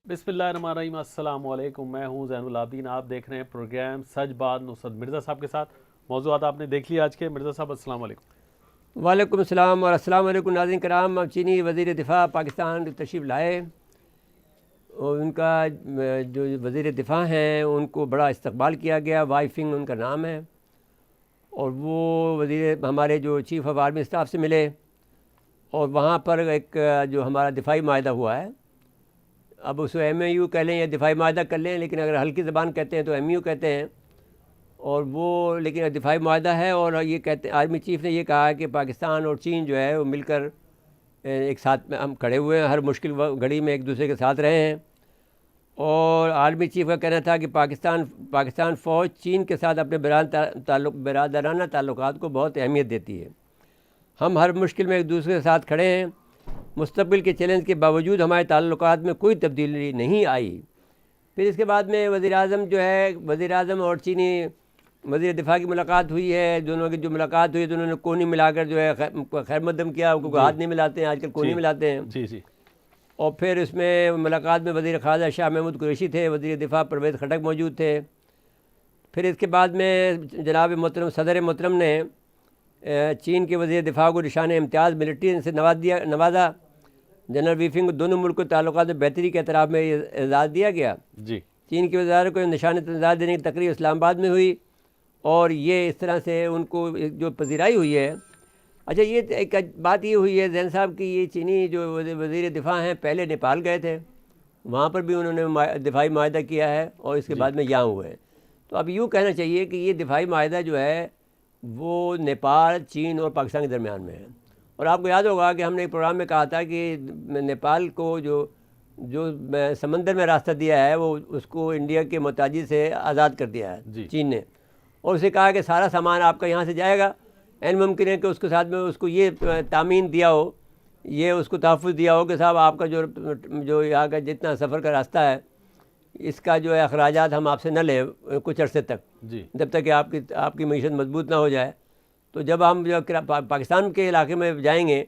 बिस्मिल्लाहिर्रहमानिर्रहीम, अस्सलाम वालेकुम। मैं हूं ज़ैनुल आबिदीन। आप देख रहे हैं प्रोग्राम सच बात नुसरत मिर्ज़ा साहब के साथ। मौज़ूआत आपने देख लिया आज के। मिर्ज़ा साहब अस्सलाम वालेकुम। वालेकुम सलाम और अस्सलाम वालेकुम नाज़रीन कराम। चीनी वज़ीर दिफ़ा पाकिस्तान तशरीफ़ लाए और उनका जो वज़ीर दिफ़ा हैं उनको बड़ा इस्तकबाल किया गया। वाइफिंग उनका नाम है और वो वज़ीर हमारे जो चीफ़ ऑफ आर्मी स्टाफ से मिले और वहाँ पर एक जो हमारा दिफाई माहिदा हुआ है, अब उसको MAU कह लें या दिफाई माहिदा कर लें, लेकिन अगर हल्की ज़बान कहते हैं तो MAU कहते हैं। और वो लेकिन दिफाई माहिदा है और ये कहते आर्मी चीफ़ ने ये कहा है कि पाकिस्तान और चीन जो है वो मिलकर एक साथ में हम खड़े हुए हैं, हर मुश्किल घड़ी में एक दूसरे के साथ रहे हैं। और आर्मी चीफ़ का कहना था कि पाकिस्तान फ़ौज चीन के साथ अपने बिरादराना ताल्लुकात को बहुत अहमियत देती है। हम हर मुश्किल में एक दूसरे के साथ खड़े हैं। मुस्तक़बिल के चैलेंज के बावजूद हमारे ताल्लुकात में कोई तब्दीली नहीं आई। फिर इसके बाद में वज़ीर आज़म और चीनी वज़ीर दिफ़ा की मुलाकात हुई है। दोनों की जो मुलाकात हुई है, दोनों ने कोनी मिलाकर जो है खैर मकदम किया। उनको हाथ नहीं मिलाते हैं आजकल, कोनी मिलाते हैं। जी जी। और फिर इसमें मुलाकात में वज़ीर ख़ारजा शाह महमूद कुरैशी थे, वज़ीर दिफ़ा परवेज़ खटक मौजूद थे। फिर इसके बाद में जनाब मोहतरम सदर मोहतरम ने चीन के वज़ीर दिफ़ा को निशान इम्तियाज़ मिलिट्री से नवाजा। जनरल वीफिंग को दोनों मुल्कों के ताल्लुकात में बेहतरी के एतराफ़ में एजाज़ दिया गया। जी। चीन के वज़ार को निशान इम्तियाज़ देने की तकरीब इस्लामाबाद में हुई और ये इस तरह से उनको जो पजीराई हुई है। अच्छा, ये एक बात ये हुई है जैन साहब की, ये चीनी जो वज़ीर दिफ़ा हैं पहले नेपाल गए थे, वहाँ पर भी उन्होंने दिफाई माहिदा किया है और इसके बाद में यहाँ हुए हैं। तो अब यूँ कहना चाहिए कि ये दिफाई माहिदा जो है वो नेपाल, चीन और पाकिस्तान के दरमियान में है। और आपको याद होगा कि हमने एक प्रोग्राम में कहा था कि नेपाल को जो समंदर में रास्ता दिया है वो उसको इंडिया के मोहताजी से आज़ाद कर दिया है चीन ने, और उसे कहा कि सारा सामान आपका यहाँ से जाएगा। एन मुमकिन है कि उसके साथ में उसको ये तामीन दिया हो, ये उसको तहफ़्फ़ुज़ दिया हो कि साहब आपका जो यहाँ का जितना सफ़र का रास्ता है इसका जो है अखराजात हम आपसे न लें कुछ अरसे तक, जब तक कि आपकी मीशत मजबूत ना हो जाए। तो जब हम जो पाकिस्तान के इलाके में जाएंगे,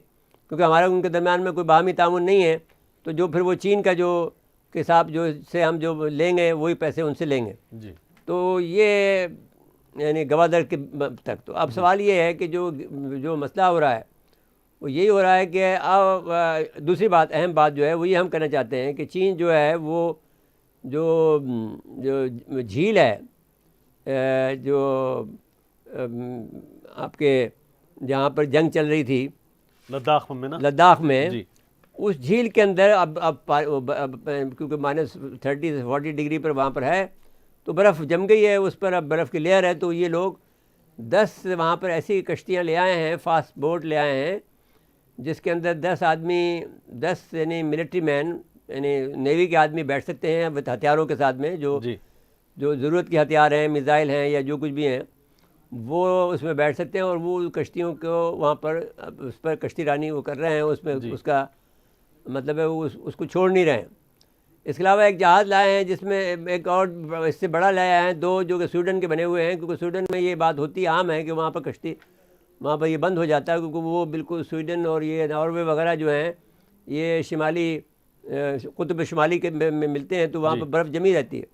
क्योंकि हमारा उनके दरमियान में कोई बाहमी तामुन नहीं है, तो जो फिर वो चीन का जो हिसाब जो से हम जो लेंगे वही पैसे उनसे लेंगे जी। तो ये यानी गवादर के तक। तो अब सवाल ये है कि जो मसला हो रहा है वो यही हो रहा है कि अब दूसरी बात, अहम बात जो है वो ये हम कहना चाहते हैं कि चीन जो है वो जो झील है जो आपके जहाँ पर जंग चल रही थी लद्दाख में उस झील के अंदर अब क्योंकि -30 से 40 डिग्री पर वहाँ पर है तो बर्फ़ जम गई है, उस पर अब बर्फ़ की लेयर है। तो ये लोग 10 वहाँ पर ऐसी कश्तियाँ ले आए हैं, फास्ट बोट ले आए हैं, जिसके अंदर 10 आदमी, 10 यानी मिलिट्री मैन यानी नेवी के आदमी बैठ सकते हैं हथियारों के साथ में, जो ज़रूरत के हथियार हैं, मिज़ाइल हैं या जो कुछ भी हैं वो उसमें बैठ सकते हैं। और वो कश्तियों को वहाँ पर उस पर कश्ती रानी वो कर रहे हैं, उसमें उसका मतलब है वो उसको छोड़ नहीं रहे हैं। इसके अलावा एक जहाज़ लाए हैं जिसमें एक और इससे बड़ा लाया है, 2 जो कि स्वीडन के बने हुए हैं, क्योंकि स्वीडन में ये बात होती आम है कि वहाँ पर कश्ती वहाँ पर ये बंद हो जाता है, क्योंकि वो बिल्कुल स्वीडन और ये नॉर्वे वगैरह जो हैं ये शिमाली कुतुब शुमाली के में मिलते हैं, तो वहाँ पर बर्फ़ जमी रहती है।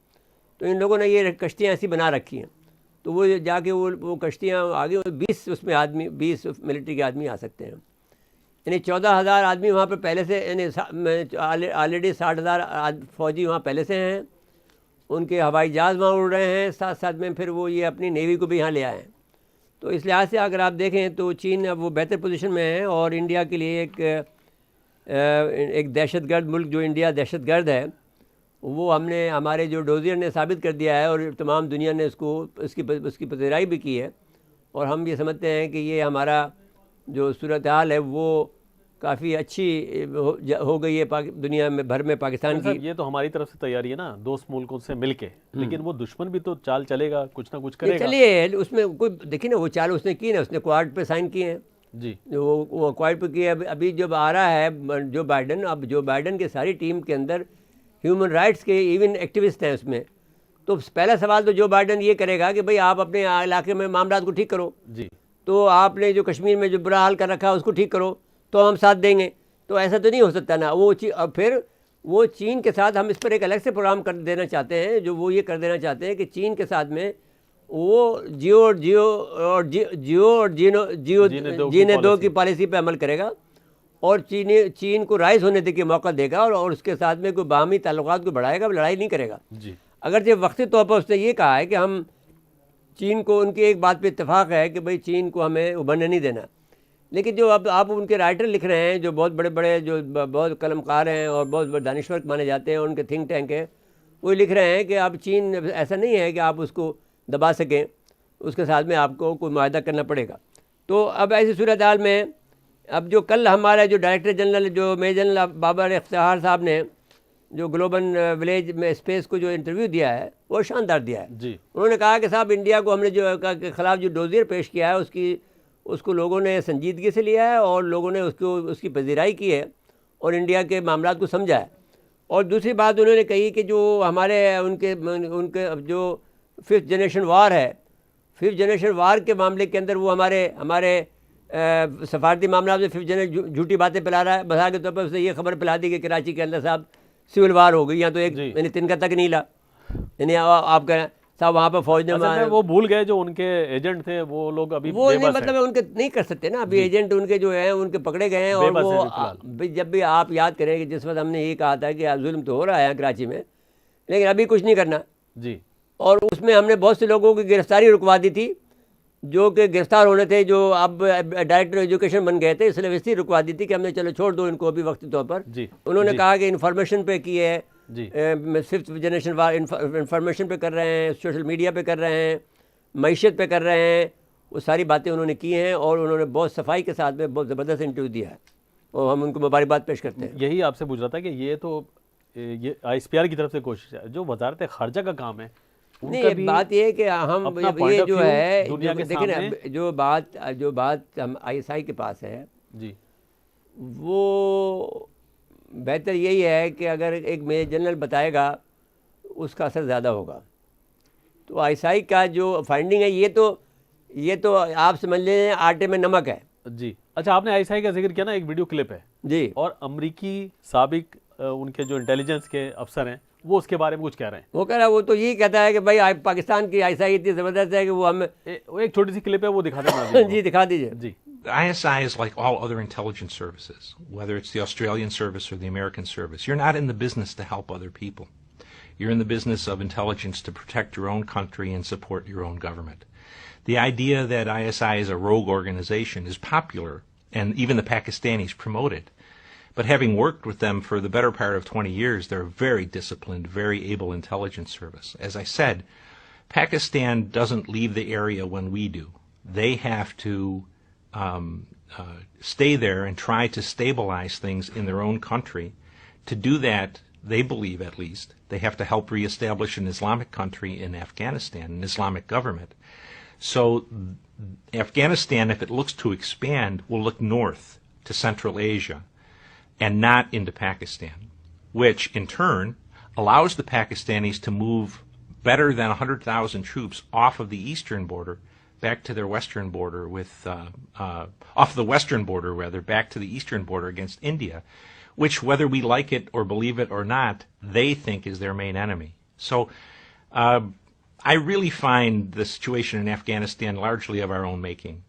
तो इन लोगों ने ये कश्तियाँ ऐसी बना रखी हैं, तो वो जाके वो कश्तियाँ आगे 20 उसमें आदमी 20 मिलिट्री के आदमी आ सकते हैं। यानी 14,000 आदमी वहाँ पर पहले से, यानी ऑलरेडी 60,000 फ़ौजी वहाँ पहले से हैं, उनके हवाई जहाज़ वहाँ उड़ रहे हैं, साथ साथ में फिर वो ये अपनी नेवी को भी यहाँ ले आए हैं। तो इस लिहाज से अगर आप देखें तो चीन अब वो बेहतर पोजीशन में है और इंडिया के लिए एक दहशतगर्द मुल्क जो इंडिया दहशतगर्द है वो हमारे जो डोजियर ने साबित कर दिया है और तमाम दुनिया ने उसकी पज़ीराई भी की है। और हम ये समझते हैं कि ये हमारा जो सूरत हाल है वो काफ़ी अच्छी हो गई है दुनिया में भर में पाकिस्तान की। ये तो हमारी तरफ से तैयारी है ना, दोस्त मुल्कों से मिलके, लेकिन वो दुश्मन भी तो चाल चलेगा, कुछ ना कुछ करेगा। चलिए उसमें कोई देखिए ना, वो चाल उसने की ना, उसने क्वाड पे साइन किए हैं जी, वो क्वाड पे किए। अभी जब आ रहा है जो बाइडन, अब जो बाइडन की सारी टीम के अंदर ह्यूमन राइट्स के इवन एक्टिविस्ट हैं उसमें। तो पहला सवाल तो जो बाइडन ये करेगा कि भाई आप अपने इलाके में मामला को ठीक करो जी, तो आपने जो कश्मीर में जो बुरा हाल कर रखा है उसको ठीक करो तो हम साथ देंगे। तो ऐसा तो नहीं हो सकता ना वो अब फिर वो चीन के साथ हम इस पर एक अलग से प्रोग्राम कर देना चाहते हैं, जो वो ये कर देना चाहते हैं कि चीन के साथ में वो जीने दो की पॉलिसी पे अमल करेगा और चीन को राइज होने के मौका देगा और उसके साथ में कोई बाहमी ताल्लुकात को बढ़ाएगा, लड़ाई नहीं करेगा जी। अगर जब वक्ती तौर पर उसने ये कहा है कि हम चीन को, उनकी एक बात पे इत्तेफाक है कि भाई चीन को हमें उभरने नहीं देना, लेकिन जो अब आप उनके राइटर लिख रहे हैं, जो बहुत बड़े बड़े, जो बहुत कलमकार हैं और बहुत बड़े दानिश्वर माने जाते हैं, उनके थिंक टैंक हैं, वो लिख रहे हैं कि अब चीन ऐसा नहीं है कि आप उसको दबा सकें, उसके साथ में आपको कोई मुआहदा करना पड़ेगा। तो अब ऐसी सूरत हाल में अब जो कल हमारा जो डायरेक्टर जनरल, जो मेजर जनरल बाबर इफ्तिखार साहब ने जो ग्लोबल विलेज में स्पेस को जो इंटरव्यू दिया है वो शानदार दिया है जी। उन्होंने कहा कि साहब इंडिया को हमने जो के ख़िलाफ़ जो डोजियर पेश किया है उसको लोगों ने संजीदगी से लिया है और लोगों ने उसकी पजीराई की है और इंडिया के मामला को समझा है। और दूसरी बात उन्होंने कही कि जो हमारे उनके जो 5th जनरेशन वार है, 5th जनरेशन वार के मामले के अंदर वो हमारे सफारती मामला में 5th जनरेशन झूठी बातें फैला रहा है। बता के तौर पर उसने ये खबर फैला दी कि कराची के अंदर साहब सिविल वार हो गई, या तो एक यानी तिनका तक नहीं ला, यानी आपका साहब वहाँ पर फौज ने वो भूल गए जो उनके एजेंट थे वो लोग अभी वो नहीं, मतलब उनके नहीं कर सकते ना अभी, एजेंट उनके जो हैं उनके पकड़े गए हैं। और वो जब भी आप याद करें कि जिस वक्त हमने ये कहा था कि जुल्म तो हो रहा है कराची में, लेकिन अभी कुछ नहीं करना जी, और उसमें हमने बहुत से लोगों की गिरफ्तारी रुकवा दी थी जो कि गिरफ्तार होने थे, जो अब डायरेक्टर एजुकेशन बन गए थे, इसलिए वैसे ही रुकवा दी थी कि हमने चलो छोड़ दो इनको अभी वक्ती तौर पर जी। उन्होंने कहा कि इन्फॉर्मेशन पे की है, 5th जनरेशन वार इंफॉर्मेशन पे कर रहे हैं, सोशल मीडिया पे कर रहे हैं, मईशत पे कर रहे हैं, वो सारी बातें उन्होंने की हैं और उन्होंने बहुत सफाई के साथ में बहुत ज़बरदस्त इंटरव्यू दिया है और हम उनको मुबारकबाद पेश करते हैं। यही आपसे पूछ रहा था कि ये ISPR की तरफ से कोशिश है, जो वजारत ख़ारजा का काम है। नहीं, बात ये है कि हम ये जो है लेकिन जो बात हम ISI के पास है जी, वो बेहतर यही है कि अगर एक मेजर जनरल बताएगा उसका असर ज़्यादा होगा। तो ISI का जो फाइंडिंग है ये तो आप समझ लें आटे में नमक है जी। अच्छा, आपने ISI का जिक्र किया ना, एक वीडियो क्लिप है जी, और अमरीकी साबिक उनके जो इंटेलिजेंस के अफसर हैं वो उसके बारे में कुछ कह रहे हैं। वो कह रहा है, वो तो यही कहता है कि भाई पाकिस्तान की ISI इतनी ज़बरदस्त है कि वो हमें एक छोटी सी क्लिप है वो दिखा देना जी, दिखा दीजिए जी। ISI is like all other intelligence services, whether it's the Australian service or the American service. You're not in the business to help other people. You're in the business of intelligence to protect your own country and support your own government. The idea that ISI is a rogue organization is popular, and even the Pakistanis promote it. But having worked with them for the better part of 20 years, they're a very disciplined, very able intelligence service. As I said, Pakistan doesn't leave the area when we do. They have to stay there and try to stabilize things in their own country. To do that, they believe at least, they have to help reestablish an Islamic country in Afghanistan, an Islamic government. So Afghanistan, if it looks to expand, will look north to Central Asia and not into Pakistan, which in turn allows the Pakistanis to move better than 100,000 troops off of the eastern border back to their western border off the western border rather, back to the eastern border against India, which, whether we like it or believe it or not, they think is their main enemy. So I really find the situation in Afghanistan largely of our own making.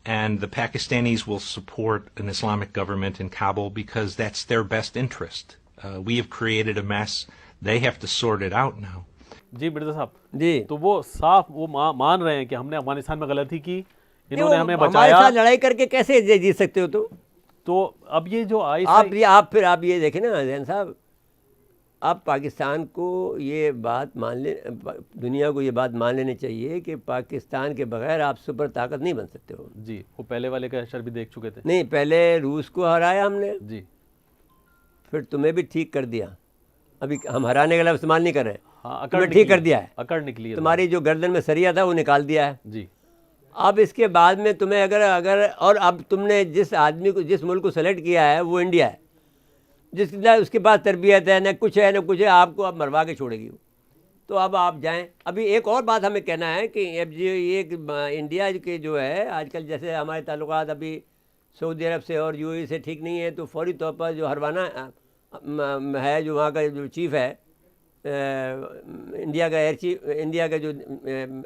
And the Pakistanis will support an Islamic government in Kabul because that's their best interest. We have created a mess. They have to sort it out now. जी मिर्जा साहब जी, तो वो साफ वो मान रहे हैं कि हमने अफगानिस्तान में गलती की, इन्होंने हमें बचाया। हमारे साथ लड़ाई करके कैसे जीत सकते हो तो अब ये जो आप ये देखें ना जैन साहब, आप पाकिस्तान को ये बात दुनिया को ये बात मान लेनी चाहिए कि पाकिस्तान के बगैर आप सुपर ताकत नहीं बन सकते हो जी। वो पहले वाले का असर भी देख चुके थे। नहीं, पहले रूस को हराया हमने जी, फिर तुम्हें भी ठीक कर दिया। अभी हम हराने का लफ्ज़ इस्तेमाल नहीं कर रहे हैं, तुम्हें ठीक कर दिया है, अकड़ निकली है, तुम्हारी जो गर्दन में सरिया था वो निकाल दिया है जी। अब इसके बाद में तुम्हें अगर और अब तुमने जिस आदमी को, जिस मुल्क को सेलेक्ट किया है वो इंडिया है, जिसकी उसके पास तरबियत है, न कुछ है न कुछ है, आपको अब मरवा के छोड़ेगी। तो अब आप जाएं। अभी एक और बात हमें कहना है कि अब ये इंडिया के जो है आजकल, जैसे हमारे ताल्लुकात अभी सऊदी अरब से और UAE से ठीक नहीं है, तो फौरी तौर पर जो है जो वहाँ का जो चीफ है, इंडिया का एयर चीफ, इंडिया का जो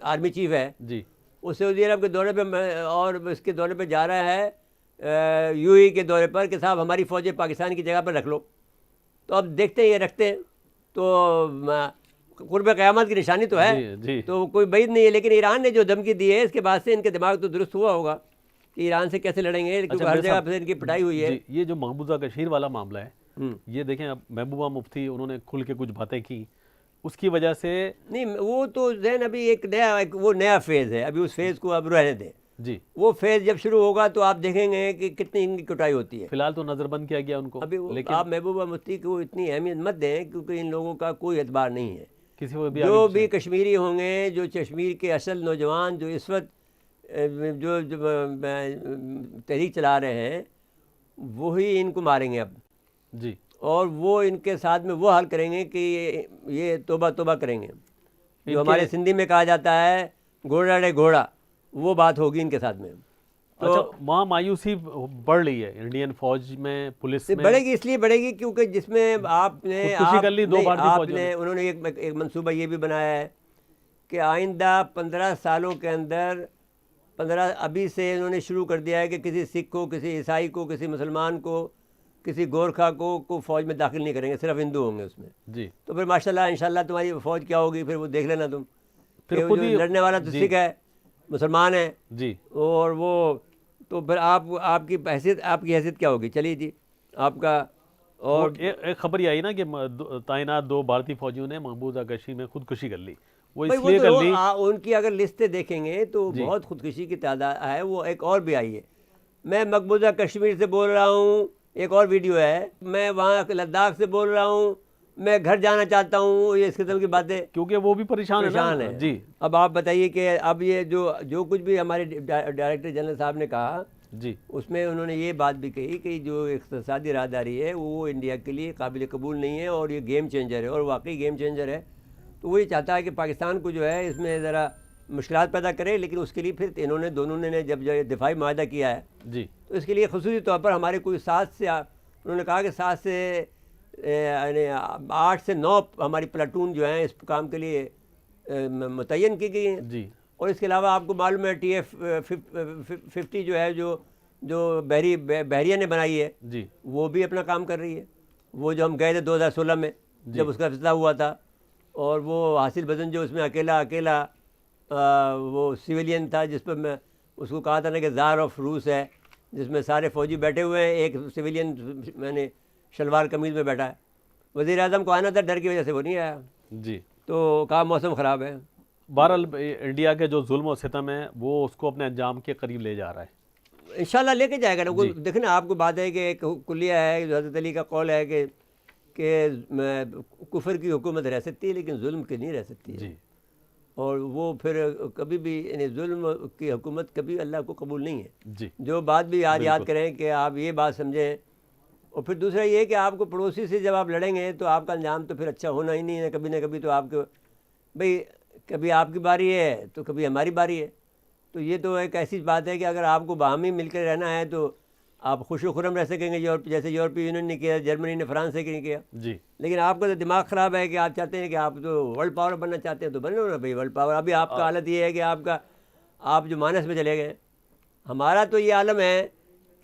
आर्मी चीफ है जी, वो सऊदी अरब के दौरे पे और इसके दौरे पे जा रहा है यूएई के दौरे पर कि साहब हमारी फ़ौजें पाकिस्तान की जगह पर रख लो। तो अब देखते हैं ये रखते हैं तो कुर्ब क़यामत की निशानी तो है। जी। तो कोई बैद नहीं है, लेकिन ईरान ने जो धमकी दी है इसके बाद से इनके दिमाग तो दुरुस्त हुआ होगा कि ईरान से कैसे लड़ेंगे, क्योंकि हर जगह पर इनकी पिटाई हुई है। ये जो महबूबा कश्मीर वाला मामला है, ये देखें, अब महबूबा मुफ्ती उन्होंने खुल के कुछ बातें की, उसकी वजह से नहीं वो तो जैन अभी एक नया फेज़ है, अभी उस फेज़ को अब रहने दें जी। वो फेज़ जब शुरू होगा तो आप देखेंगे कि कितनी इनकी कुटाई होती है। फिलहाल तो नज़रबंद किया गया उनको अभी, लेकिन आप महबूबा मुफ्ती को इतनी अहमियत मत दें क्योंकि इन लोगों का कोई एतबार नहीं है। किसी को भी जो भी कश्मीरी होंगे, जो कश्मीर के असल नौजवान जो इस वक्त जो तहरीक चला रहे हैं, वही इनको मारेंगे अब जी, और वो इनके साथ में वो हाल करेंगे कि ये तौबा तौबा करेंगे। जो हमारे सिंधी में कहा जाता है घोड़ा रे घोड़ा, वो बात होगी इनके साथ में। तो अच्छा, वहाँ मायूसी बढ़ रही है इंडियन फौज में, पुलिस में बढ़ेगी, इसलिए बढ़ेगी क्योंकि जिसमें उन्होंने एक मंसूबा ये भी बनाया है कि आइंदा 15 सालों के अंदर 15 अभी से इन्होंने शुरू कर दिया है कि किसी सिख को, किसी ईसाई को, किसी मुसलमान को, किसी गोरखा को फ़ौज में दाखिल नहीं करेंगे, सिर्फ हिंदू होंगे उसमें जी। तो फिर माशाल्लाह इंशाल्लाह तुम्हारी फ़ौज क्या होगी फिर वो देख लेना तुम। फिर खुद ही लड़ने वाला तो सिख है, मुसलमान है जी, और वो तो फिर आपकी हैसियत क्या होगी? चलिए जी आपका। और एक खबर ये आई ना कि तैनात 2 भारतीय फौजियों ने महबूबा कश्मीर में खुदकुशी कर ली। वो इसलिए कर ली, उनकी अगर लिस्टें देखेंगे तो बहुत खुदकुशी की तादाद है। वो एक और भी आई है, मैं मकबूजा कश्मीर से बोल रहा हूँ, एक और वीडियो है, मैं वहाँ लद्दाख से बोल रहा हूँ, मैं घर जाना चाहता हूँ, ये इस किस्म की बातें, क्योंकि वो भी परेशान है जी। अब आप बताइए कि अब ये जो कुछ भी हमारे डायरेक्टर जनरल साहब ने कहा जी, उसमें उन्होंने ये बात भी कही कि जो इक़्तिसादी राहदारी है वो इंडिया के लिए काबिल कबूल नहीं है और ये गेम चेंजर है, और वाकई गेम चेंजर है। तो वो ये चाहता है कि पाकिस्तान को जो है इसमें ज़रा मुश्किलात पैदा करे, लेकिन उसके लिए फिर दोनों ने जब दिफाई माहदा किया है जी, तो इसके लिए खुसूसी तौर पर हमारे कोई 7 से उन्होंने कहा कि 7 से 8 से 9 हमारी प्लाटून जो हैं इस काम के लिए मुतय्यन की गई हैं जी। और इसके अलावा आपको मालूम है TF-50 जो है जो बहरिया ने बनाई है जी, वो भी अपना काम कर रही है। वो जो हम गए थे 2016 में जब उसका फैसला हुआ था, और वो हासिल बदन जो उसमें अकेला वो सिविलियन था, जिस पर मैं उसको कहा था ना कि ज़ार ऑफ रूस है, जिसमें सारे फ़ौजी बैठे हुए हैं, एक सिविलियन मैंने शलवार कमीज़ में बैठा है। वज़ीर आज़म को आना था, डर की वजह से वो नहीं आया जी, तो कहा मौसम ख़राब है। बहरहाल इंडिया के जो जुल्म और सितम है वो उसको अपने अंजाम के करीब ले जा रहा है, इंशाल्लाह लेके जाएगा ना। देखें ना, आपको बात है कि एक कुलिया है, जो हज़रत अली का कौल है कि कुफर की हुकूमत रह सकती है लेकिन जुल्म की नहीं रह सकती है जी। और वो फिर कभी भी यानी जुल्म की हुकूमत कभी अल्लाह को कबूल नहीं है जी। जो बात भी याद करें कि आप ये बात समझें। और फिर दूसरा ये कि आपको पड़ोसी से जब आप लड़ेंगे तो आपका अंजाम तो फिर अच्छा होना ही नहीं है, कभी ना कभी तो आपको भाई कभी आपकी बारी है तो कभी हमारी बारी है। तो ये तो एक ऐसी बात है कि अगर आपको बाहमी मिलकर रहना है तो आप खुश खुरम रह सकेंगे, जैसे यूरोपीय यूनियन ने किया, जर्मनी ने फ्रांस से नहीं किया जी। लेकिन आपका तो दिमाग ख़राब है कि आप चाहते हैं कि आप तो वर्ल्ड पावर बनना चाहते हैं तो बनो ना भाई वर्ल्ड पावर। अभी आपका हालत ये है कि आप जो मानस में चले गए। हमारा तो ये आलम है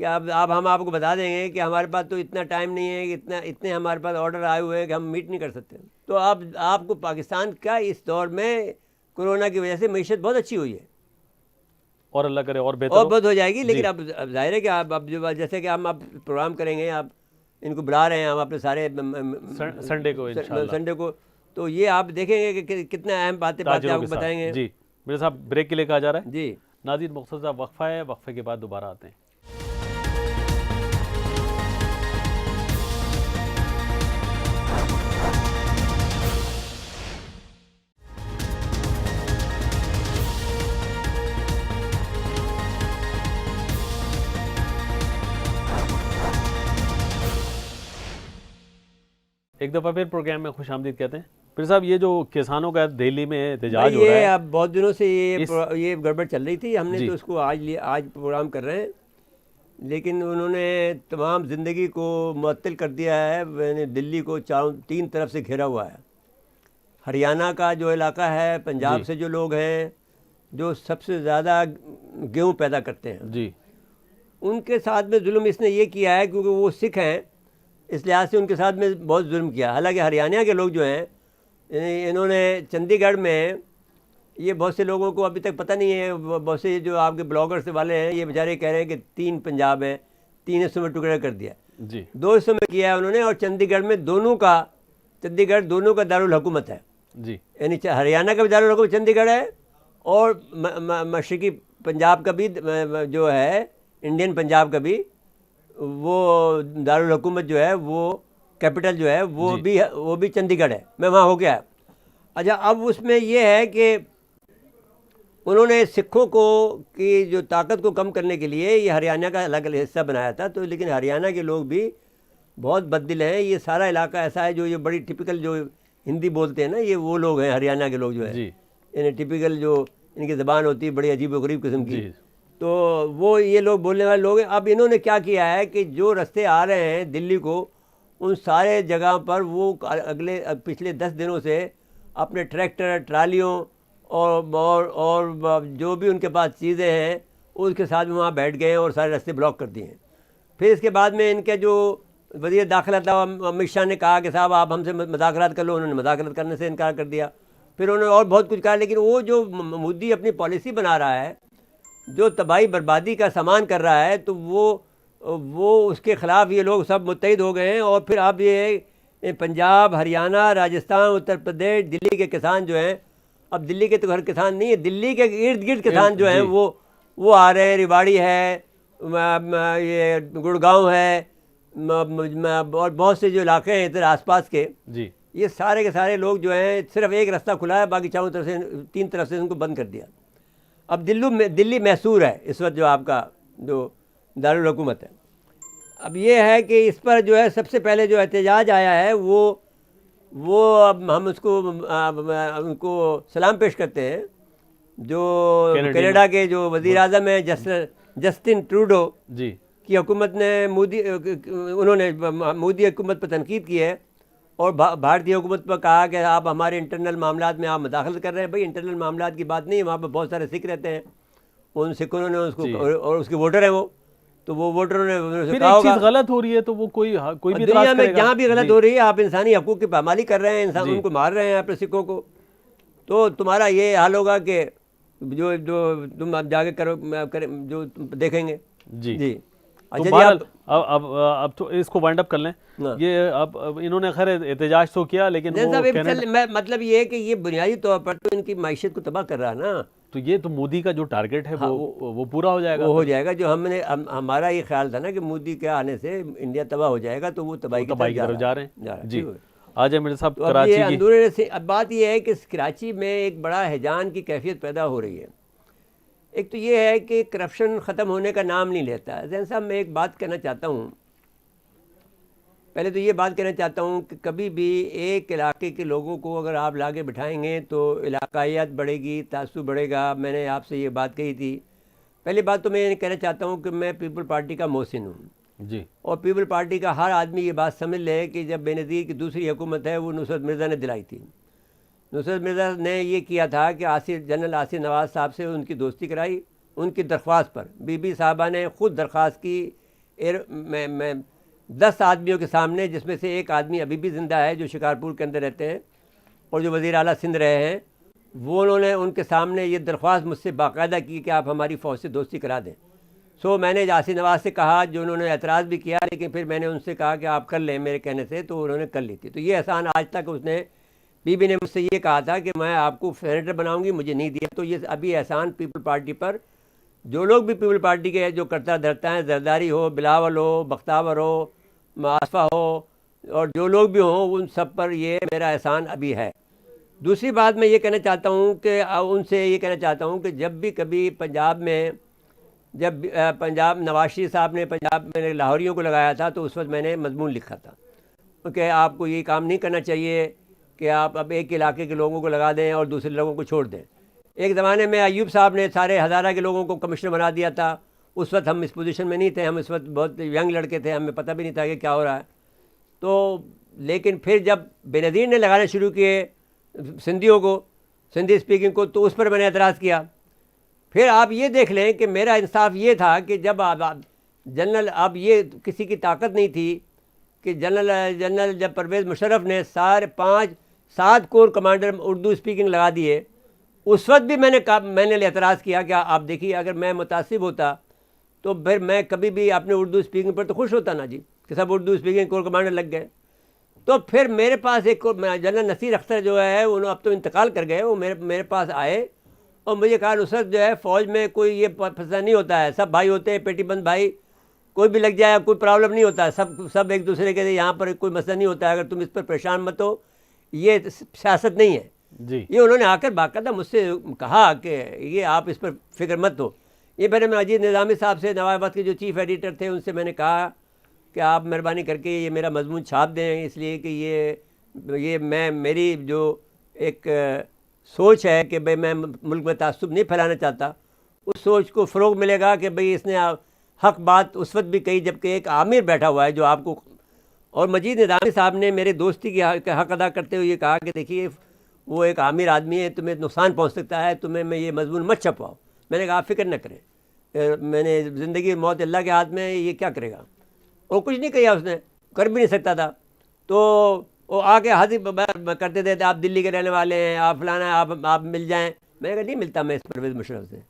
कि अब हम आपको बता देंगे कि हमारे पास तो इतना टाइम नहीं है कि इतने हमारे पास ऑर्डर आए हुए हैं कि हम मीट नहीं कर सकते। तो अब आपको पाकिस्तान का इस दौर में कोरोना की वजह से मईशत बहुत अच्छी हुई है और अल्लाह करे और बेहतर हो जाएगी। लेकिन अब जाहिर है कि अब जो जैसे कि हम आप प्रोग्राम करेंगे, आप इनको बुला रहे हैं हम अपने सारे संडे को, तो ये आप देखेंगे कि कितना अहम बातें आपको बताएंगे। जी मेरे साहब ब्रेक के लिए कहा जा रहा है जी। नाज़रीन मुख्तसर वक्फा है, वक्फे के बाद दोबारा आते हैं। एक दफ़ा फिर प्रोग्राम में खुश आमदीद कहते हैं। फिर साहब ये जो किसानों का दिल्ली में एहतजाज हो रहा है, अब बहुत दिनों से ये गड़बड़ चल रही थी, हमने तो इसको आज प्रोग्राम कर रहे हैं लेकिन उन्होंने तमाम ज़िंदगी को मुअत्तल कर दिया है। मैंने दिल्ली को तीन तरफ से घेरा हुआ है। हरियाणा का जो इलाका है, पंजाब से जो लोग हैं, जो सबसे ज़्यादा गेहूँ पैदा करते हैं जी, उनके साथ में जुल्म इसने ये किया है क्योंकि वो सिख हैं, इस लिहाज से उनके साथ में बहुत जुल्म किया। हालांकि हरियाणा के लोग जो हैं, इन्होंने चंडीगढ़ में, ये बहुत से लोगों को अभी तक पता नहीं है, बहुत से जो आपके ब्लॉगर्स वाले हैं, ये बेचारे कह रहे हैं कि 3 पंजाब हैं, 3 हिस्सों में टुकड़ा कर दिया जी, 2 हिस्सों में किया है उन्होंने। और चंडीगढ़ में चंडीगढ़ दोनों का दारुल हुकूमत है जी, यानी हरियाणा का भी दारुल हुकूमत चंडीगढ़ है और मशरकी पंजाब का भी जो है, इंडियन पंजाब का भी, वो दारुल हुकूमत जो है, वो कैपिटल जो है वो भी चंडीगढ़ है। मैं वहाँ हो गया। अच्छा, अब उसमें ये है कि उन्होंने सिखों को की जो ताकत को कम करने के लिए ये हरियाणा का अलग हिस्सा बनाया था। तो लेकिन हरियाणा के लोग भी बहुत बददिल हैं। ये सारा इलाका ऐसा है जो ये बड़ी टिपिकल जो हिंदी बोलते हैं ना, ये वो लोग हैं हरियाणा के लोग जो है, यानी टिपिकल जो इनकी ज़बान होती है बड़ी अजीब व गरीब किस्म की, तो वो ये लोग बोलने वाले लोग हैं। अब इन्होंने क्या किया है कि जो रास्ते आ रहे हैं दिल्ली को, उन सारे जगह पर वो पिछले 10 दिनों से अपने ट्रैक्टर, ट्रालियों और जो भी उनके पास चीज़ें हैं उसके साथ में वहाँ बैठ गए और सारे रास्ते ब्लॉक कर दिए हैं। फिर इसके बाद में इनके जो वज़ीर दाखिला था अमित शाह ने कहा कि साहब आप हमसे मुज़ाकरात कर लो, उन्होंने मुज़ाकरात करने से इनकार कर दिया। फिर उन्होंने और बहुत कुछ कहा, लेकिन वो जो मोदी अपनी पॉलिसी बना रहा है, जो तबाही बर्बादी का सामान कर रहा है, तो वो उसके ख़िलाफ़ ये लोग सब मुत्तहिद हो गए हैं। और फिर अब ये पंजाब, हरियाणा, राजस्थान, उत्तर प्रदेश, दिल्ली के किसान जो हैं, अब दिल्ली के तो घर किसान नहीं है, दिल्ली के इर्द गिर्द किसान जो हैं वो आ रहे हैं। रिवाड़ी है, ये गुड़गांव है, और बहुत से जो इलाके हैं इधर आसपास के जी, ये सारे के सारे लोग जो हैं, सिर्फ एक रास्ता खुला है, बाकी चारों तरफ से 3 तरफ से उनको बंद कर दिया। अब दिल्ली मैसूर है इस वक्त जो आपका जो दारुल हुकूमत है। अब ये है कि इस पर जो है सबसे पहले जो एहतजाज आया है वो अब हम उनको सलाम पेश करते हैं, जो कनाडा के जो वज़ीर आज़म है जस्टिन ट्रूडो जी की हुकूमत ने उन्होंने मोदी हुकूमत पर तनकीद की है और भारतीय हुकूमत पर कहा कि आप हमारे इंटरनल मामलात में आप मुदाखलत कर रहे हैं। भाई, इंटरनल मामलात की बात नहीं है, वहाँ पर बहुत सारे सिख रहते हैं, उन सिखों ने उसको, और उसके वोटर हैं वो, तो वो वोटरों ने कहा होगा गलत हो रही है तो वो कोई भी दुनिया में जहाँ भी गलत हो रही है, आप इंसानी हकूक़ की पामाली कर रहे हैं, इंसान उनको मार रहे हैं अपने सिखों को, तो तुम्हारा ये हाल होगा कि जो तुम अब जाके जो देखेंगे जी। अच्छा, अब तो इसको वाइंड अप कर लें। ये अब इन्होंने खैर एहतजाज तो किया, लेकिन मतलब ये है कि ये बुनियादी तौर पर तो इनकी माइशत को तबाह कर रहा है ना, तो ये तो मोदी का जो टारगेट है वो पूरा हो जाएगा। वो हो जाएगा जो हमारा ये ख्याल था ना कि मोदी के आने से इंडिया तबाह हो जाएगा, तो वो तबाही की तरफ जा रहे हैं जी। आज है मेरे साहब कराची की। अंदूर से अब बात ये है कि कराची में एक बड़ा हिजान की कैफियत पैदा हो रही है। एक तो ये है कि करप्शन ख़त्म होने का नाम नहीं लेता। जैन साहब, मैं एक बात कहना चाहता हूँ, पहले तो ये बात कहना चाहता हूँ कि कभी भी एक इलाके के लोगों को अगर आप लाके बिठाएंगे तो इलाकायत बढ़ेगी, तासुब बढ़ेगा। मैंने आपसे ये बात कही थी। पहली बात तो मैं ये कहना चाहता हूँ कि मैं पीपल पार्टी का मोहसिन हूँ जी, और पीपल पार्टी का हर आदमी ये बात समझ ले कि जब बेनज़ीर की दूसरी हुकूमत है वो नुसरत मिर्ज़ा ने दिलाई थी। नुसरत मिर्ज़ा ने ये किया था कि जनरल आसिफ नवाज़ साहब से उनकी दोस्ती कराई, उनकी दरख्वास्त पर। बीबी साहबा ने ख़ुद दरख्वास्त की 10 आदमियों के सामने, जिसमें से एक आदमी अभी भी ज़िंदा है जो शिकारपुर के अंदर रहते हैं और जो वज़ीर आला सिंध रहे हैं, वो उन्होंने उनके सामने ये दरख्वास्त मुझसे बाकायदा की कि आप हमारी फ़ौज से दोस्ती करा दें। मैंने आसिफ नवाज़ से कहा, जो उन्होंने एतराज़ भी किया, लेकिन फिर मैंने उनसे कहा कि आप कर लें मेरे कहने से, तो उन्होंने कर ली थी। तो ये एहसान आज तक उसने, बीबी ने मुझसे ये कहा था कि मैं आपको सेनेटर बनाऊंगी, मुझे नहीं दिया। तो ये अभी एहसान पीपल पार्टी पर, जो लोग भी पीपल पार्टी के जो करता धरता है, जरदारी हो, बिलावल हो, बख्तावर हो, मासफा हो, और जो लोग भी हों, उन सब पर ये मेरा एहसान अभी है। दूसरी बात मैं ये कहना चाहता हूँ कि उनसे ये कहना चाहता हूँ कि जब भी कभी पंजाब में, जब पंजाब नवाज शरीफ साहब ने पंजाब में लाहौरियों को लगाया था, तो उस वक्त मैंने मजमून लिखा था कि आपको ये काम नहीं करना चाहिए कि आप अब एक इलाके के लोगों को लगा दें और दूसरे लोगों को छोड़ दें। एक ज़माने में अयूब साहब ने सारे हज़ारा के लोगों को कमिश्नर बना दिया था, उस वक्त हम इस पोजीशन में नहीं थे, हम इस वक्त बहुत यंग लड़के थे, हमें पता भी नहीं था कि क्या हो रहा है। तो लेकिन फिर जब बेनज़ीर ने लगाने शुरू किए सिंधियों को, सिंधी स्पीकिंग को, तो उस पर मैंने एतराज़ किया। फिर आप ये देख लें कि मेरा इंसाफ ये था कि जब आप जनरल, अब ये किसी की ताकत नहीं थी कि जनरल जब परवेज़ मुशर्रफ ने 7 कोर कमांडर उर्दू स्पीकिंग लगा दिए, उस वक्त भी मैंने एतराज़ किया कि आप देखिए, अगर मैं मुतासिब होता तो फिर मैं कभी भी अपने उर्दू स्पीकिंग पर तो खुश होता ना जी, कि सब उर्दू स्पीकिंग कोर कमांडर लग गए। तो फिर मेरे पास एक जनरल नसीर अख्तर जो है, उन्होंने अब तो इंतकाल कर गए, वो मेरे पास आए और मुझे कहा, नुसरत जो है, फ़ौज में कोई ये फैसला नहीं होता है, सब भाई होते हैं, पेटीबंद भाई, कोई भी लग जाए कोई प्रॉब्लम नहीं होता है, सब एक दूसरे के, यहाँ पर कोई मसला नहीं होता है, अगर तुम इस पर परेशान मत हो, ये सियासत नहीं है जी। ये उन्होंने आकर बाकायदा मुझसे कहा कि ये आप इस पर फिक्र मत हो। ये मैंने अजीत निज़ामी साहब से, नवाबाद के जो चीफ़ एडिटर थे, उनसे मैंने कहा कि आप मेहरबानी करके ये मेरा मजमून छाप दें, इसलिए कि ये मेरी जो एक सोच है कि भाई मैं मुल्क में तासुब नहीं फैलाना चाहता, उस सोच को फ़रोग़ मिलेगा कि भाई इसने हक़ बात उस वक्त भी कही जबकि एक आमिर बैठा हुआ है जो आपको। और मजीद निज़ामी साहब ने मेरे दोस्ती की हक़ अदा करते हुए ये कहा कि देखिए, वो एक आमिर आदमी है, तुम्हें नुकसान पहुंच सकता है, तुम्हें मैं ये मजमून मत छपवाओ। मैंने कहा, आप फ़िक्र न करें, मैंने ज़िंदगी मौत अल्लाह के हाथ में, ये क्या करेगा। और कुछ नहीं किया उसने, कर भी नहीं सकता था। तो वो आके हाजिर करते थे, आप दिल्ली के रहने वाले हैं, आप फलाना, आप मिल जाएँ। मैंने कहा, नहीं मिलता मैं इस परवेज़ मुशर्रफ से,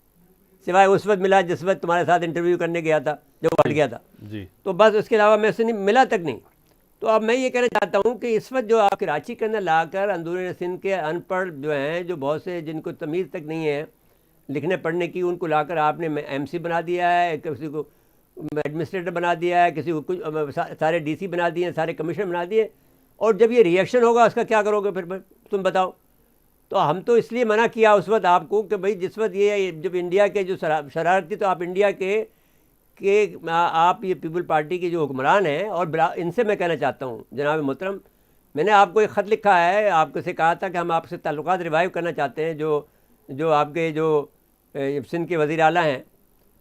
सिवाय उस वक्त मिला जिस वक्त तुम्हारे साथ इंटरव्यू करने गया था, जब वो हट गया था जी। तो बस, उसके अलावा मैं उससे मिला तक नहीं। तो अब मैं ये कहना चाहता हूँ कि इस वक्त जो आप कराची के अंदर लाकर अंदरूनी सिंध के अनपढ़ जो हैं, जो बहुत से जिनको तमीज़ तक नहीं है लिखने पढ़ने की, उनको लाकर आपने MC बना दिया है, किसी को एडमिनिस्ट्रेटर बना दिया है, किसी को कुछ, सारे DC बना दिए, सारे कमिश्नर बना दिए। और जब ये रिएक्शन होगा उसका क्या करोगे फिर तुम बताओ। तो हम तो इसलिए मना किया उस वक्त आपको कि भाई जिस वक्त ये जब इंडिया के जो शरारती, तो आप इंडिया के आप ये पीपल पार्टी के जो हुक्मरान हैं, और इनसे मैं कहना चाहता हूँ जनाब मोहतरम, मैंने आपको एक ख़त लिखा है, आपको से कहा था कि हम आपसे ताल्लुकात रिवाइव करना चाहते हैं, जो आपके जो सिंध के वज़ीर आला हैं,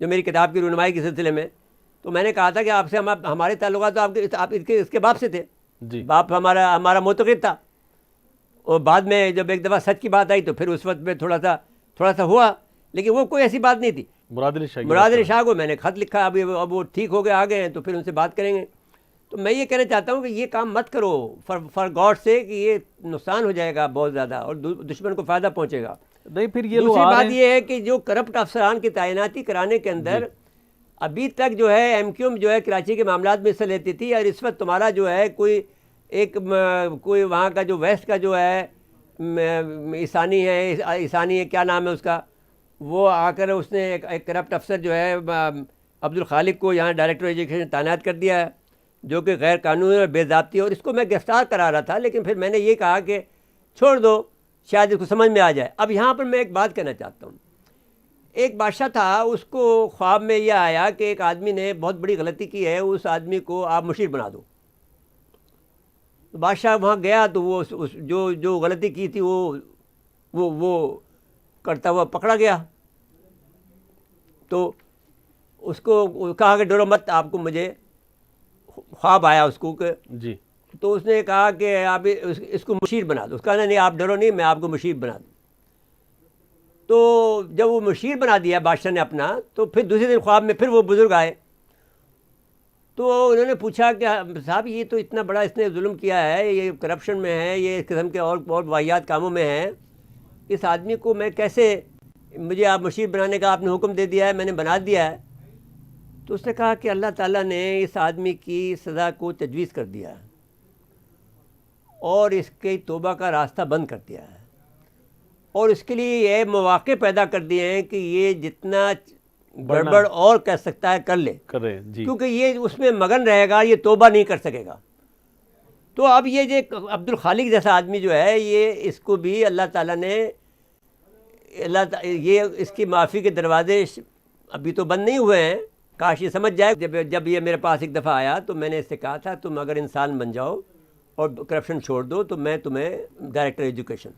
जो मेरी किताब की रुनमाई के सिलसिले में। तो मैंने कहा था कि आपसे हमारे ताल्लुकात तो आप इसके बाप से थे जी। बाप हमारा मोतक़िद था। और बाद में जब एक दफ़ा सच की बात आई तो फिर उस वक्त में थोड़ा सा हुआ, लेकिन वो कोई ऐसी बात नहीं थी। मुराद अली शाह को मैंने ख़त लिखा, अब वो ठीक हो गए, आ गए हैं, तो फिर उनसे बात करेंगे। तो मैं ये कहना चाहता हूँ कि ये काम मत करो फॉर गॉड से, कि ये नुकसान हो जाएगा बहुत ज़्यादा और दुश्मन को फ़ायदा पहुँचेगा। नहीं, फिर ये दूसरी बात ये है कि जो करप्ट अफसरान की तैनाती कराने के अंदर अभी तक जो है MQM जो है कराची के मामलात में हिस्सा लेती थी, और इस वक्त तुम्हारा जो है कोई वहाँ का जो वेस्ट का जो है ईसानी है, क्या नाम है उसका, वो आकर उसने एक करप्ट अफसर जो है अब्दुल खालिक को यहाँ डायरेक्टर एजुकेशन तैनात कर दिया है, जो कि गैर कानूनी और बेज़ाब्ती। और इसको मैं गिरफ्तार करा रहा था, लेकिन फिर मैंने ये कहा कि छोड़ दो, शायद इसको समझ में आ जाए। अब यहाँ पर मैं एक बात कहना चाहता हूँ। एक बादशाह था, उसको ख्वाब में यह आया कि एक आदमी ने बहुत बड़ी गलती की है, उस आदमी को आप मुशीर बना दो। तो बादशाह वहाँ गया तो वो जो गलती की थी वो करता हुआ पकड़ा गया। तो उसको कहा कि डरो मत, आपको मुझे ख्वाब आया उसको कि जी। तो उसने कहा कि आप इसको मुशीर बना दो। उसका नहीं, आप डरो नहीं, मैं आपको मुशीर बना दूँ। तो जब वो मुशीर बना दिया बादशाह ने अपना, तो फिर दूसरे दिन ख्वाब में फिर वो बुज़ुर्ग आए। तो उन्होंने पूछा कि साहब ये तो इतना बड़ा इसने जुल्म किया है, ये करप्शन में है, ये इस किस्म के और वाहियात कामों में है, इस आदमी को मैं कैसे, मुझे आप मुशीर बनाने का आपने हुक्म दे दिया है, मैंने बना दिया है। तो उसने कहा कि अल्लाह ताला ने इस आदमी की सज़ा को तजवीज़ कर दिया है और इसके तौबा का रास्ता बंद कर दिया है, और इसके लिए ये मौक़े पैदा कर दिए हैं कि ये जितना गड़बड़ और कर सकता है करे जी। क्योंकि ये उसमें मगन रहेगा, ये तौबा नहीं कर सकेगा। तो अब ये जो अब्दुल खालिक जैसा आदमी जो है, ये इसको भी अल्लाह ताला ने ये इसकी माफ़ी के दरवाजे अभी तो बंद नहीं हुए हैं, काश ये समझ जाए। जब ये मेरे पास एक दफ़ा आया तो मैंने इससे कहा था, तुम अगर इंसान बन जाओ और करप्शन छोड़ दो तो मैं तुम्हें डायरेक्टर एजुकेशन,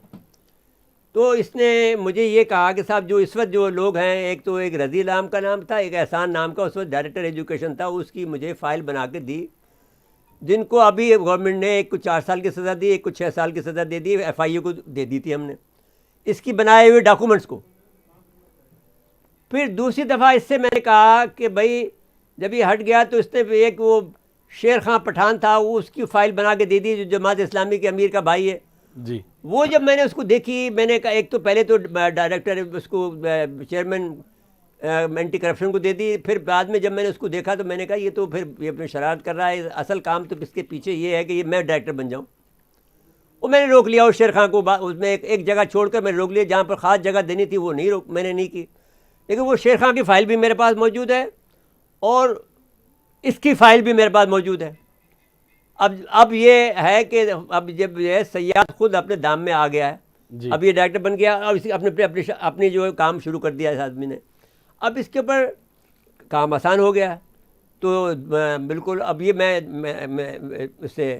तो इसने मुझे ये कहा कि साहब जो इस वक्त जो लोग हैं, एक तो एक रज़ी नाम का नाम था, एक एहसान नाम का उस वक्त डायरेक्टर एजुकेशन था, उसकी मुझे फ़ाइल बना के दी, जिनको अभी गवर्नमेंट ने एक को 4 साल की सज़ा दी, एक को 6 साल की सज़ा दे दी, FIU को दे दी थी हमने इसकी बनाए हुए डॉक्यूमेंट्स को। फिर दूसरी दफ़ा इससे मैंने कहा कि भाई जब ये हट गया तो इसने एक वो शेर खां पठान था, वो उसकी फ़ाइल बना के दे दी, जो जमात इस्लामी के अमीर का भाई है जी। वो जब मैंने उसको देखी, मैंने कहा एक तो पहले तो डायरेक्टर उसको चेयरमैन एंटी करप्शन को दे दी, फिर बाद में जब मैंने उसको देखा तो मैंने कहा ये तो फिर ये अपनी शरारत कर रहा है, असल काम तो इसके पीछे ये है कि ये मैं डायरेक्टर बन जाऊँ। वो मैंने रोक लिया उस शेर खां को, उसमें एक जगह छोड़कर मैंने रोक लिया, जहाँ पर ख़ास जगह देनी थी वो नहीं मैंने नहीं की। लेकिन वो शेर खां की फ़ाइल भी मेरे पास मौजूद है और इसकी फ़ाइल भी मेरे पास मौजूद है। अब ये है कि अब जब ये सयाद खुद अपने दाम में आ गया है, अब ये डायरेक्टर बन गया और इसी अपनी जो काम शुरू कर दिया इस आदमी ने, अब इसके ऊपर काम आसान हो गया है। तो बिल्कुल अब ये मैं इससे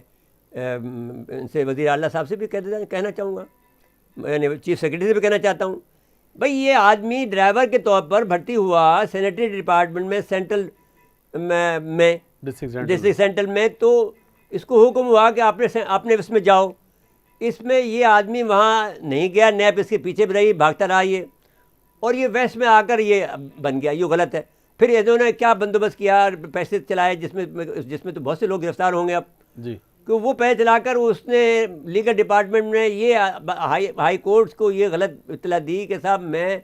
इनसे वज़ीर आला साहब से भी कहना चाहूँगा, मैंने चीफ सेक्रेटरी से भी कहना चाहता हूँ, भाई ये आदमी ड्राइवर के तौर पर भर्ती हुआ सैनिटरी डिपार्टमेंट में सेंट्रल में डिस्ट्रिक्ट सेंट्रल में, तो इसको हुक्म हुआ कि आपने इसमें जाओ। इसमें ये आदमी वहाँ नहीं गया, नैप इसके पीछे भी रही, भागता रहा ये, और ये वेस्ट में आकर ये बन गया, ये गलत है। फिर इन्होंने क्या बंदोबस्त किया, पैसे चलाए जिसमें तो बहुत से लोग गिरफ्तार होंगे अब जी, कि वो पैसे चलाकर उसने लीगल डिपार्टमेंट में ये हाई कोर्ट्स को ये गलत इत्तला दी कि साहब मैं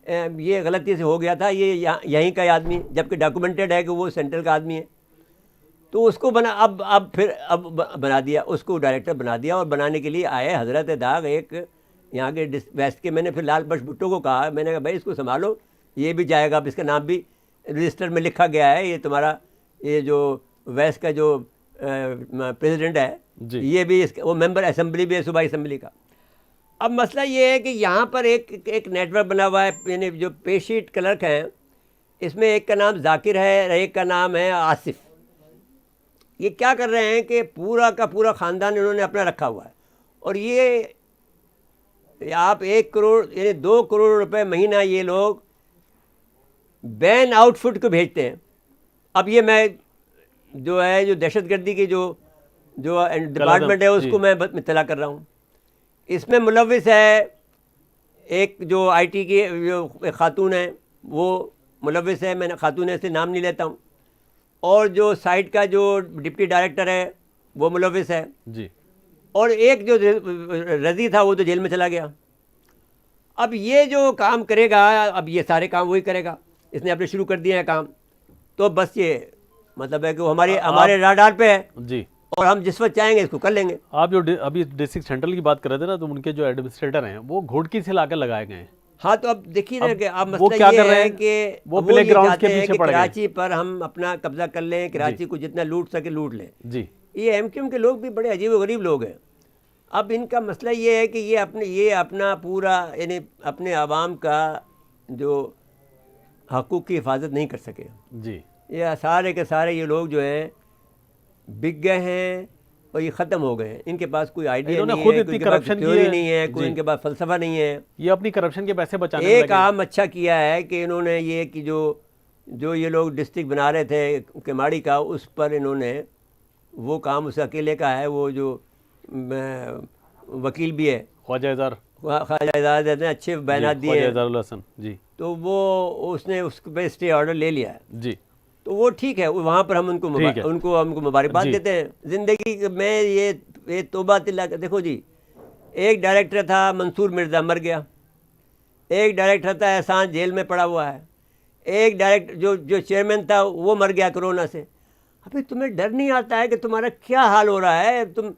ये गलती से हो गया था, ये यहीं का आदमी, जबकि डॉक्यूमेंटेड है कि वो सेंट्रल का आदमी है। तो उसको अब बना दिया, उसको डायरेक्टर बना दिया, और बनाने के लिए आए हज़रत दाग एक यहाँ के वेस्ट के। मैंने फिर लाल बख्श भुट्टो को कहा, मैंने कहा भाई इसको संभालो, ये भी जाएगा, अब इसका नाम भी रजिस्टर में लिखा गया है, ये तुम्हारा ये जो वेस्ट का जो प्रेसिडेंट है ये भी वो मेंबर असेंबली भी है, सूबाई असेंबली का। अब मसला ये है कि यहाँ पर एक नेटवर्क बना हुआ है, यानी जो पेशीट क्लर्क हैं, इसमें एक का नाम जाकिर है, एक का नाम है आसिफ। ये क्या कर रहे हैं कि पूरा का पूरा ख़ानदान इन्होंने अपना रखा हुआ है, और ये आप 1 करोड़ यानी 2 करोड़ रुपए महीना ये लोग बैन आउटफिट को भेजते हैं। अब ये मैं जो दहशतगर्दी की जो डिपार्टमेंट है उसको मैं इत्तला कर रहा हूँ। इसमें मुलव्विस है एक जो IT की जो खातून है, वो मुलव्विस है, मैंने खातून है, से नाम नहीं लेता हूँ, और जो साइट का जो डिप्टी डायरेक्टर है वो मुलव्विस है जी, और एक जो रज़ी था वो तो जेल में चला गया। अब ये जो काम करेगा, अब ये सारे काम वही करेगा, इसने अपने शुरू कर दिए हैं काम, तो बस ये मतलब है कि वो हमारे राडार पे है जी, और हम जिस वक्त चाहेंगे इसको कर लेंगे। आप जो अभी डिस्ट्रिक्ट सेंट्रल की बात कर रहे थे ना, तो उनके जो एडमिनिस्ट्रेटर हैं वो घोड़की से लाकर लगाए गए हैं। हाँ, तो अब देखिए ना कि अब मसला क्या कर रहे हैं कि वो प्लेग्राउंड के पीछे पड़ गए, कराची पर हम अपना कब्जा कर लें, कराची को जितना लूट सके लूट लें जी। ये MQM के लोग भी बड़े अजीब गरीब लोग हैं। अब इनका मसला ये है कि ये अपना पूरा यानी अपने आवाम का जो हकूक़ की हिफाजत नहीं कर सके जी। ये सारे के सारे ये लोग जो हैं बिक गए हैं और ये ख़त्म हो गए हैं। इनके पास कोई आइडिया नहीं है, कोई करप्शन नहीं है, कोई इनके पास फ़लसफ़ा नहीं है, ये अपनी करप्शन के पैसे बचाने में लगे। एक काम अच्छा किया है कि इन्होंने ये कि जो ये लोग डिस्ट्रिक्ट बना रहे थे केमाड़ी का, उस पर इन्होंने वो काम उस अकेले का है, वो जो वकील भी है ख्वाजा ने अच्छे बयान दिए हैं जी, तो वो उसने उस पर स्टे ऑर्डर ले लिया है जी, तो वो ठीक है, वहाँ पर हम उनको मुबारकबाद देते हैं। ज़िंदगी में ये तौबा तिल्ला। देखो जी, एक डायरेक्टर था मंसूर मिर्ज़ा, मर गया। एक डायरेक्टर था एहसान, जेल में पड़ा हुआ है। एक डायरेक्टर जो चेयरमैन था वो मर गया कोरोना से। अभी तुम्हें डर नहीं आता है कि तुम्हारा क्या हाल हो रहा है? तुम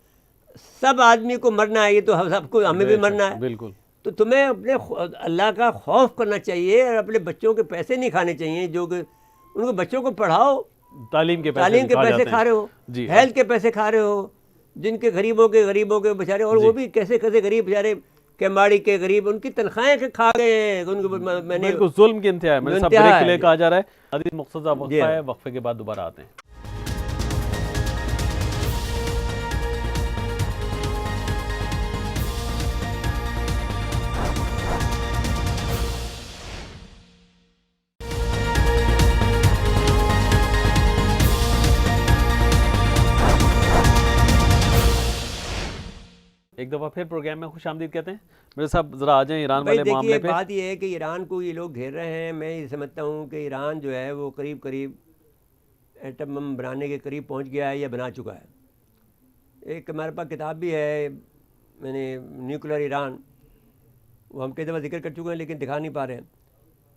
सब आदमी को मरना है, ये तो सबको, हमें भी मरना है बिल्कुल। तो तुम्हें अपने अल्लाह का खौफ करना चाहिए और अपने बच्चों के पैसे नहीं खाने चाहिए, जो कि उनको बच्चों को पढ़ाओ, तालीम के पैसे खा रहे हो, हेल्थ के पैसे खा रहे हो, जिनके गरीबों के बेचारे, और वो भी कैसे गरीब बेचारे, केमाड़ी के गरीब, उनकी तनख्वाहें खा गए हैं। मैंने बिल्कुल जुल्म की इंतहा है। मेरे साथ ब्रेक के लिए कहा जा रहा है, अजीज मुख्तसर वक्फा है, वक्फे के बाद दोबारा आते हैं। एक दफ़ा फिर प्रोग्राम में खुशामदीद कहते हैं। मेरे साहब ज़रा आ जाएं ईरान वाले मामले पे। बात ये है कि ईरान को ये लोग घेर रहे हैं। मैं ये समझता हूँ कि ईरान जो है वो करीब करीब एटम बम बनाने के करीब पहुँच गया है या बना चुका है। एक हमारे पास किताब भी है, मैंने न्यूक्लियर ईरान, वो हम कई दफ़ा जिक्र कर चुके हैं लेकिन दिखा नहीं पा रहे हैं।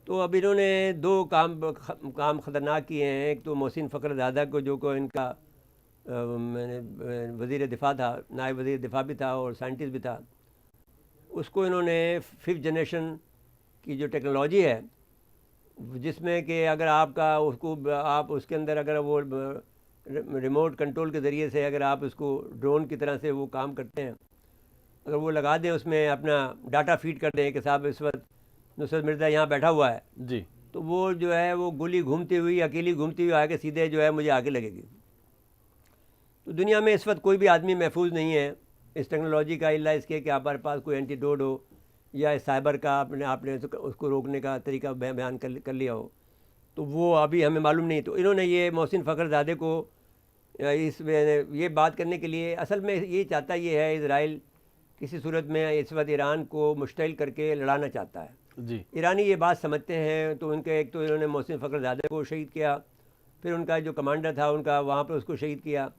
तो अब इन्होंने दो काम ख़तरनाक किए हैं। एक तो मोहसिन फ़खरज़ादा को, जो को इनका मैंने वज़ीर दिफ़ा था, नायब वज़ीर दिफ़ा भी था और साइंटिस्ट भी था, उसको इन्होंने 5th जनरेशन की जो टेक्नोलॉजी है, जिसमें कि अगर आपका उसको आप उसके अंदर अगर वो रिमोट कंट्रोल के ज़रिए से अगर आप उसको ड्रोन की तरह से वो काम करते हैं, अगर वो लगा दें, उसमें अपना डाटा फीड कर दें कि साहब इस वक्त नुसरत मिर्ज़ा यहाँ बैठा हुआ है जी, तो वो जो है वो गोली घूमती हुई अकेली घूमती हुई आके सीधे जो है मुझे आगे लगेगी। तो दुनिया में इस वक्त कोई भी आदमी महफूज नहीं है इस टेक्नोलॉजी का, इल्ला इसके कि हमारे पास कोई एंटीडोट हो या इस साइबर का आपने उसको रोकने का तरीका बयान कर लिया हो, तो वो अभी हमें मालूम नहीं। तो इन्होंने ये मोहसिन फ़खरज़ादे को इस ये बात करने के लिए, असल में ये चाहता ये है इजराइल किसी सूरत में इस वक्त ईरान को मुश्तइल करके लड़ाना चाहता है जी। ईरानी ये बात समझते हैं। तो उनके एक तो इन्होंने मोहसिन फ़खरज़ादे को शहीद किया, फिर उनका जो कमांडर था उनका वहाँ पर उसको शहीद किया।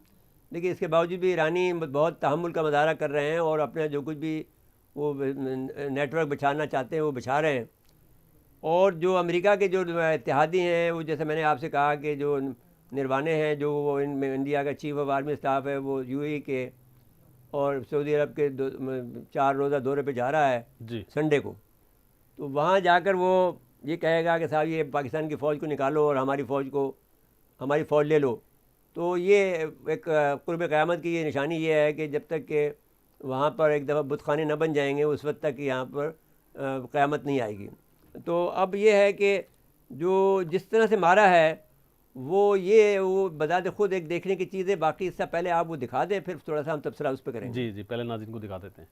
लेकिन इसके बावजूद भी ईरानी बहुत तहम्मुल का मुज़ाहरा कर रहे हैं और अपने जो कुछ भी वो नेटवर्क बिछाना चाहते हैं वो बिछा रहे हैं। और जो अमेरिका के जो इत्तेहादी हैं, वो जैसे मैंने आपसे कहा कि जो निर्वाणे हैं, जो वो इंडिया का चीफ ऑफ आर्मी स्टाफ है, वो यूएई के और सऊदी अरब के 4 रोज़ा दौरे पे जा रहा है जी, संडे को। तो वहाँ जाकर वो ये कहेगा कि साहब ये पाकिस्तान की फ़ौज को निकालो और हमारी फ़ौज ले लो। तो ये एक कुर्ब क़यामत की ये निशानी ये है कि जब तक कि वहाँ पर एक दफ़ा बुतखाने न बन जाएंगे उस वक्त तक यहाँ पर क़यामत नहीं आएगी। तो अब ये है कि जो जिस तरह से मारा है वो बजाते खुद एक देखने की चीज़ है। बाकी इससे पहले आप वो दिखा दें, फिर थोड़ा सा हम तबसरा उस पर करेंगे। जी जी, पहले नाज़रीन को दिखा देते हैं।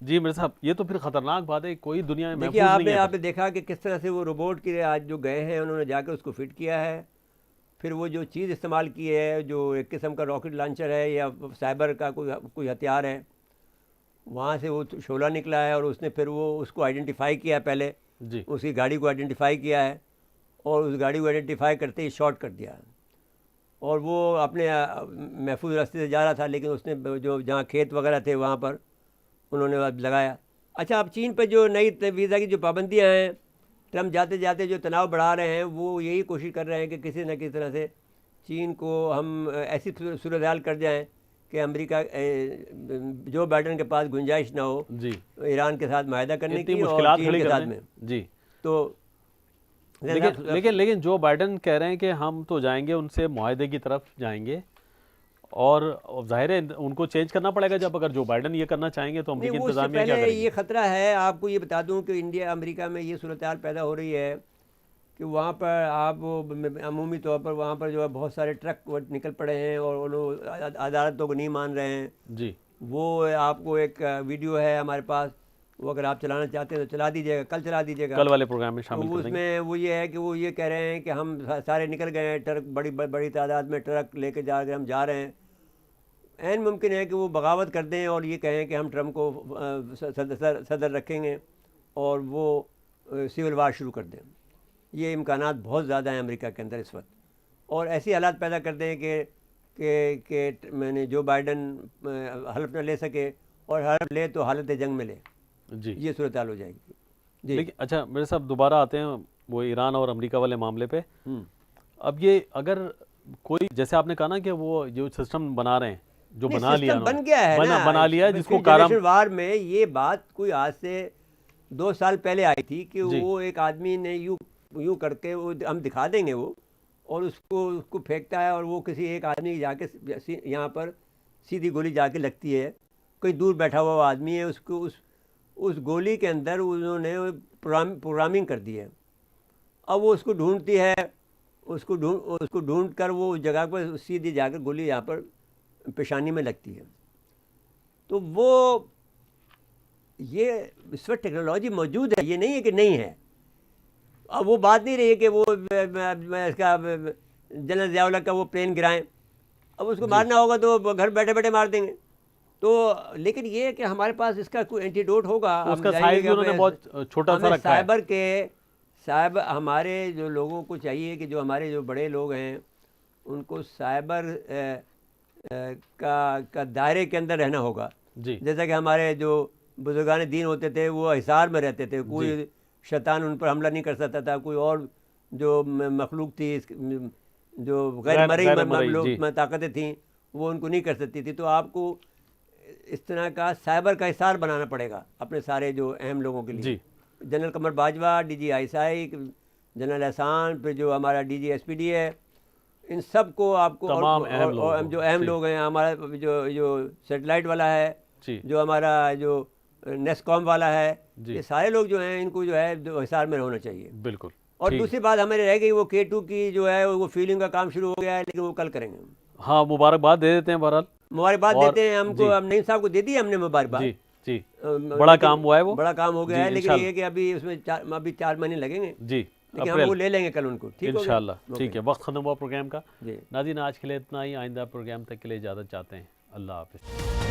जी मेरे साहब, ये तो फिर ख़तरनाक बात है, कोई दुनिया में देखिए महफूज नहीं है। आपने देखा कि किस तरह से वो रोबोट के आज जो गए हैं उन्होंने जाकर उसको फिट किया है। फिर वो जो चीज़ इस्तेमाल की है, जो एक किस्म का रॉकेट लॉन्चर है या साइबर का कोई हथियार है, वहाँ से वो शोला निकला है और उसने फिर वो उसको आइडेंटिफाई किया है पहले जी, उसकी गाड़ी को आइडेंटिफाई किया है और उस गाड़ी को आइडेंटिफाई करते ही शॉर्ट कर दिया और वो अपने महफूज रास्ते से जा रहा था, लेकिन उसने जो जहाँ खेत वगैरह थे वहाँ पर उन्होंने लगाया। अच्छा, अब चीन पर जो नई वीज़ा की जो पाबंदियाँ हैं, ट्रम्प जाते जाते जो तनाव बढ़ा रहे हैं, वो यही कोशिश कर रहे हैं कि किसी न किसी तरह से चीन को हम ऐसी सूरत हाल कर जाएँ कि अमेरिका जो बाइडन के पास गुंजाइश ना हो जी, ईरान के साथ माहिदा करने की और चीन के साथ में। जी, तो लेकिन जो बाइडन कह रहे हैं कि हम तो जाएंगे, उनसे मुआहदे की तरफ जाएंगे और जाहिर है उनको चेंज करना पड़ेगा। जब अगर जो बाइडन ये करना चाहेंगे तो अमेरिकी इंतजामिया क्या करेगी? ये ख़तरा है। आपको ये बता दूं कि इंडिया अमेरिका में ये सूरत हाल पैदा हो रही है कि वहाँ पर आप अमूमी तौर पर वहाँ पर जो है बहुत सारे ट्रक निकल पड़े हैं और लोग अदालतों को नहीं मान रहे हैं जी। वो आपको एक वीडियो है हमारे पास, वो अगर आप चलाना चाहते हैं तो चला दीजिएगा, कल चला दीजिएगा, कल वाले प्रोग्राम में शामिल तो उसमें वो ये है कि वो ये कह रहे हैं कि हम सारे निकल गए हैं, ट्रक बड़ी तादाद में ट्रक लेके हम जा रहे हैं। ऐन मुमकिन है कि वो बगावत कर दें और ये कहें कि हम ट्रम्प को सदर रखेंगे और वो सिविल वार शुरू कर दें। ये इम्कानात बहुत ज़्यादा हैं अमेरिका के अंदर इस वक्त, और ऐसी हालात पैदा कर दें कि कि मैंने जो बाइडन हल्फ न ले सके और हल्फ ले तो हालत जंग में ले जी, ये सूरत हाल हो जाएगी जी। लेकिन अच्छा मेरे साहब दोबारा आते हैं वो ईरान और अमेरिका वाले मामले पे। अब ये अगर कोई जैसे आपने कहा ना कि वो जो सिस्टम बना रहे हैं जो बना लिया बन गया है ना, बना लिया है जिसको वार में ये बात कोई आज से 2 साल पहले आई थी कि वो एक आदमी ने यूं करके वो हम दिखा देंगे वो और उसको फेंकता है और वो किसी एक आदमी जाके यहाँ पर सीधी गोली जाके लगती है, कोई दूर बैठा हुआ आदमी है, उसको उस गोली के अंदर उन्होंने प्रोग्रामिंग कर दी है। अब वो उसको ढूंढती है, उसको ढूंढ कर वो उस जगह पर सीधी जाकर गोली यहाँ पर पेशानी में लगती है। तो वो ये इस वक्त टेक्नोलॉजी मौजूद है, ये नहीं है कि नहीं है। अब वो बात नहीं रही है कि वो इसका जनरल ज़ियाउल हक का वो प्लेन गिराएं, अब उसको मारना होगा तो घर बैठे बैठे मार देंगे। तो लेकिन ये है कि हमारे पास इसका कोई एंटीडोट होगा। उसका साइज उन्होंने बहुत छोटा सा रखा है। साइबर हमारे जो लोगों को चाहिए कि जो हमारे जो बड़े लोग हैं उनको साइबर का दायरे के अंदर रहना होगा जी। जैसा कि हमारे जो बुजुर्गान दीन होते थे वो हिसार में रहते थे, कोई शैतान उन पर हमला नहीं कर सकता था, कोई और जो मखलूक थी जो गैर मरई ताकतें थीं वो उनको नहीं कर सकती थी। तो आपको इस तरह का साइबर का हिसार बनाना पड़ेगा अपने सारे जो अहम लोगों के लिए। जनरल कमर बाजवा, डीजी आईएसआई, जनरल एहसान, फिर जो हमारा डीजी एसपीडी है, इन सब को आपको और जो अहम लोग हैं, हमारा जो सेटेलाइट वाला है, जो हमारा जो नेस्कॉम वाला है, ये सारे लोग जो हैं इनको जो है हिसार में होना चाहिए। बिल्कुल। और दूसरी बात हमारी रह गई वो K2 की जो है वो फीलिंग का काम शुरू हो गया है, लेकिन वो कल करेंगे। हाँ, मुबारकबाद दे देते हैं। बहरहाल मुबारकबाद देते हैं हमको, हम नईम साहब को दे दी हमने मुबारकबाद जी। बड़ा काम हुआ है, वो बड़ा काम हो गया है, लेकिन ये कि अभी उसमें 4 महीने लगेंगे जी, लेकिन हम वो ले लेंगे कल उनको। ठीक है इंशाल्लाह। ठीक है, वक्त खत्म हुआ प्रोग्राम का। नाज़रीन आज के लिए इतना ही, आइंदा प्रोग्राम तक के लिए इजाज़त चाहते हैं। अल्लाह हाफ़िज़।